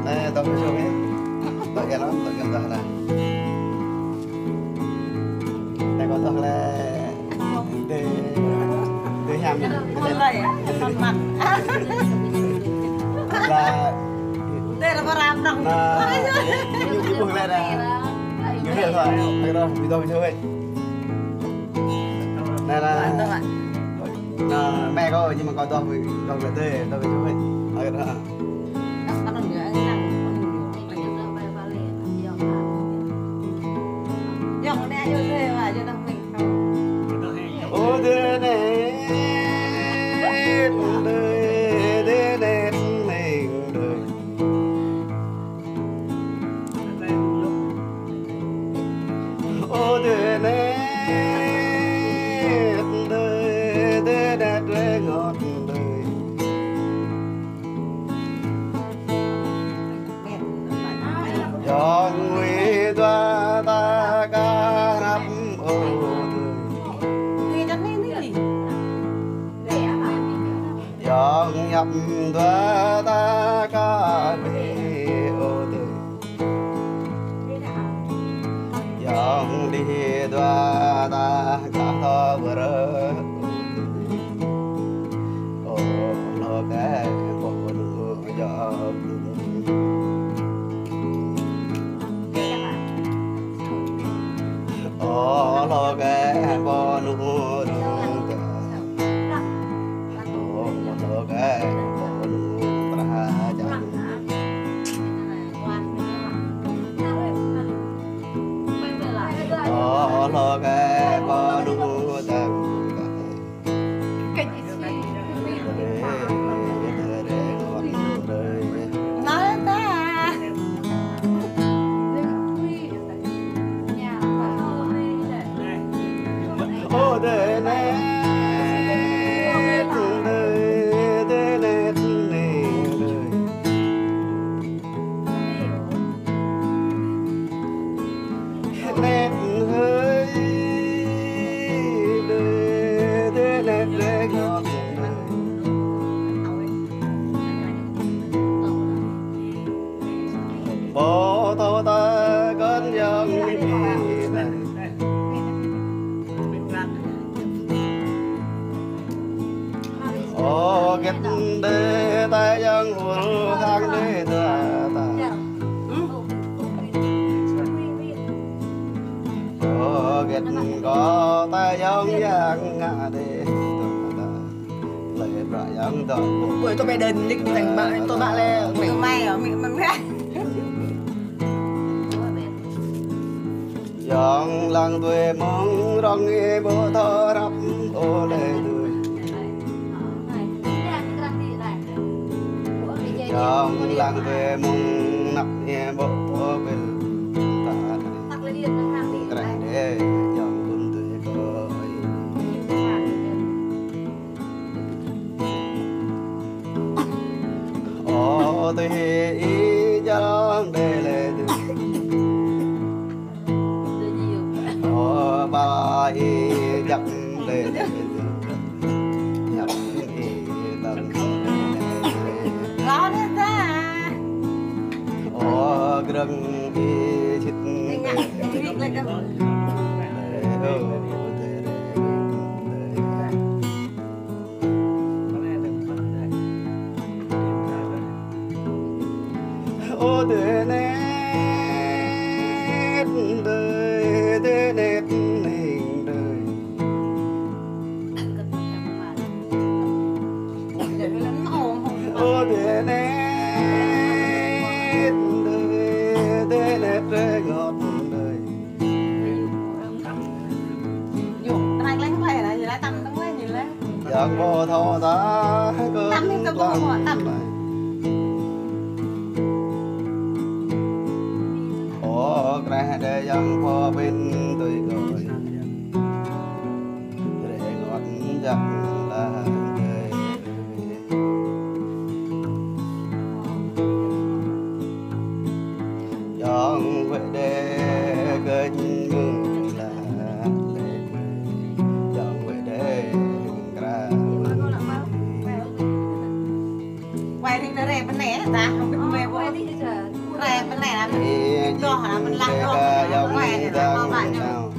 Đây tao cho hết tao cái lắm tao cái là đây có tao là để ham con mặt là đây là ram đồng nhiều cái buồn lên là nhiều việc thôi bây giờ đi đâu chơi này là mẹ có nhưng mà con tao phải tê tao phải chơi ở đó dòng này vô thế mà cho nó mình ô thế này đời thế này mình đời ô thế này đời thế này đời ngọt đời cho người ta ta ca nắp ô thì cho nên gì cho nhập ta ta ca bê ô yang di dua ta kata ber oh lo ke ponu jab oh lo ke ponu oh lo ke ponu praja lo cái có đủ tầng nói ta ô đời này đời này nét hơi đời nét ngọt bỏ tao ta cơn giông gì này ô kết đê ta giông hùn khang đê ta kết có ta giống dạng ngã đi lấy ra giống đó buổi tôi về đền định thành bạn tôi bạn là mình may ở mình biết dòng làng tuổi mong rong nghe bố thơ rắp ô lê tuổi dòng làng tuổi mong nắp nghe bố bên ta rảnh để dòng quân tuổi coi ô tôi ý dòng để lê tuổi ô ba ý dọc để nhập ý tầng ngon hết ta ô rừng ý thịt việc lên đâu ô đời nét đời đời nét hình đời ô đời nét đời nét đời ngọt đời dùng tay lấy cái này là gì lại tâm nó mới nhìn lên giang bò thọ ta tâm thì tôi cũng bỏ tâm ô ra để giang bò bên tôi gọi để ngọt giang là đời giang về để kênh mừng là lệ giang về để ra quay đi nó đẹp bên này ta không biết mê quá ga dòng đang nào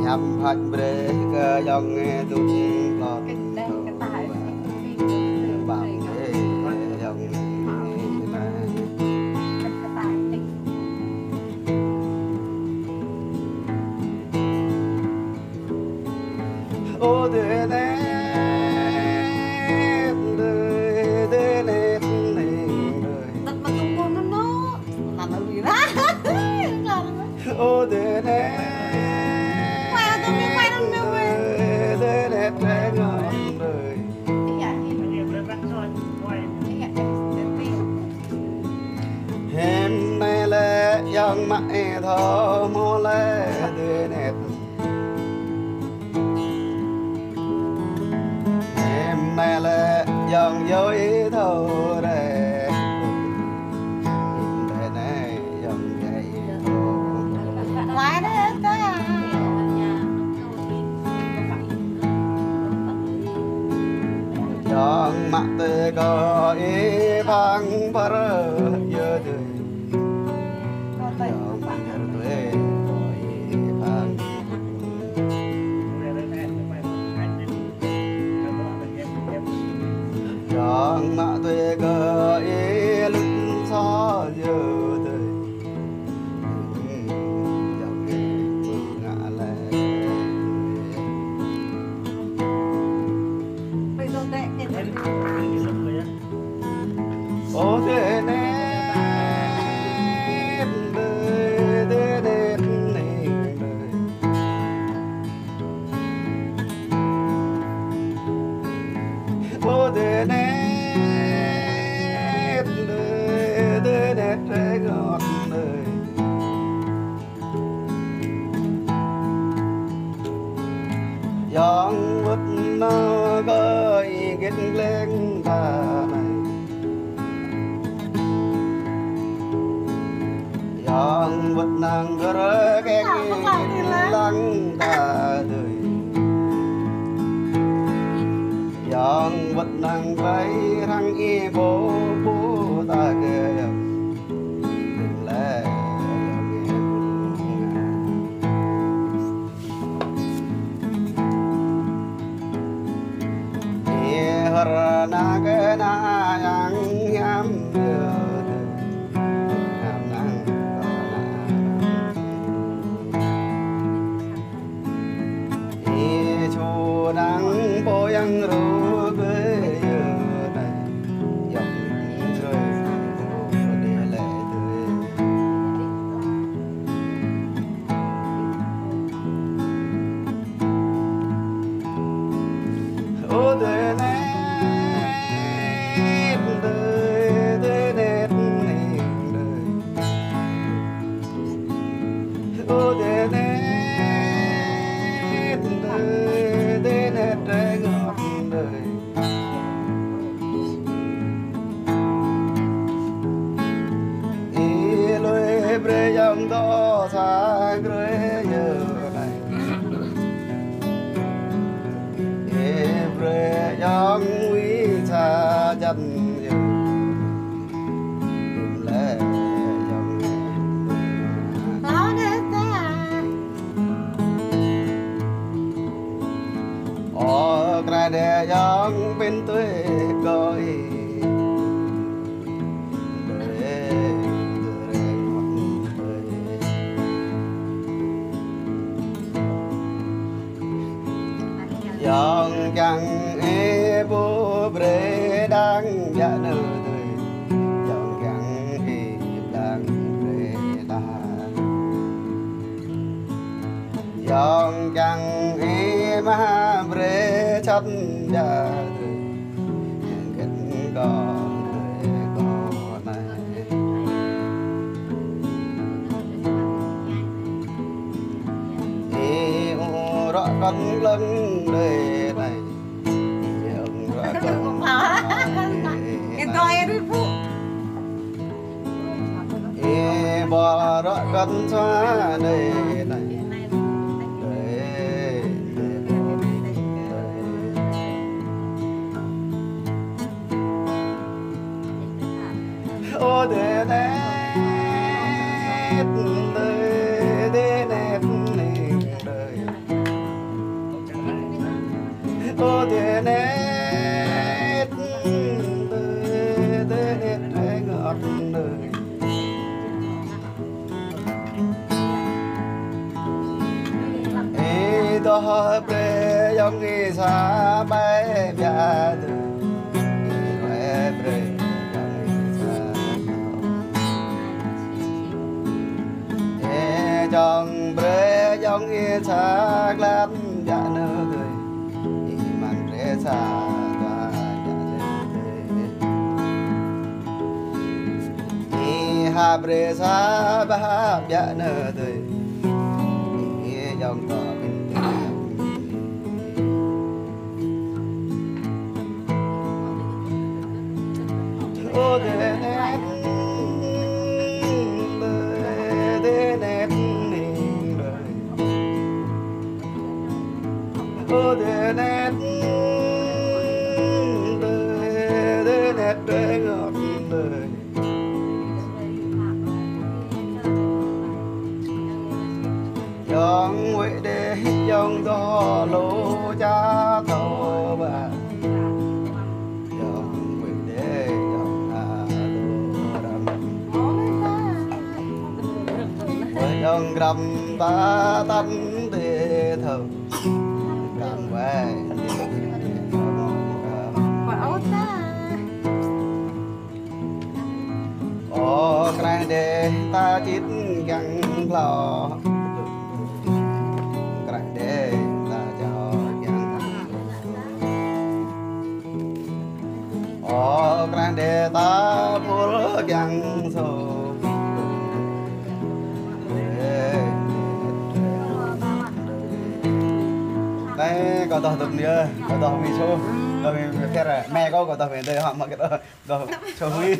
hầm hạch bề ga dòng tụt lọt bảo dòng ô đê nét đê nét Tật mà tung buồn nó là nó gì đó. ô đê nét đê nét trái ngọt đời em nay lẽ dòng mãi thơ mô lẽ đê nét em nay lẽ dòng dối thơ đẹp đê này dòng dây Ngoài đấy ta. dòng mặt tê có ý phăng phá rơ dơ đời dòng nhờ tuế có ý phăng dòng mặt tê có ý lưng xó dơ đời dòng ngã lệ Bây giờ đấy cái ô thế nét đê nét ô thế nét đê nét trái ngọt đời dòng vứt nó có ý kết lên ta này dòng vứt nàng có rơi cái lăng ta đời dòng vứt nàng váy răng y bố bố ta kề đừng lẽ na ke na yang yam nam nang na e chu nang po yang ru ke này dòng rơi để lệ tươi ô đời này ô đê nét trái ngọt đời ý lối bre dòng to xa bre giờ này ý bre dòng quý xa chân giờ lẽ Đó đấy ta. ở ra đè dòng bên tuổi coi dòng chẳng e bố bre đang dạ nơ tuổi dòng chẳng e đang bre ta dòng chẳng e ma bre chân dạ tuổi kết con này e u rõ con lưng đời này rõ con Cái coi đi phụ. e bỏ rõ con xóa đời này thế nét thế nét ngọt đời đó bre dòng nghi xa bay bia từ bre bre dòng nghi xa dòng bre dòng nghi xa lắm dạ nơ đời man bre xa toa dạ nơ ha bre xa ba dạ nơ đời dòng tỏ ô thế nét thế nét ninh đời ô thế nét thế nét đời ngọt đời dòng quậy đê dòng to lô cha thầu bà dòng quậy đê dòng dòng rằm ta tánh tê thờ càng quay ô cái đê ta chít găng lò cái đê ta cho găng ô cái đê ta phun găng sầu đây có tao tụm nữa có tao mi số tao mi phê rồi mẹ có tao về đây họ mà cái đó tao cho mi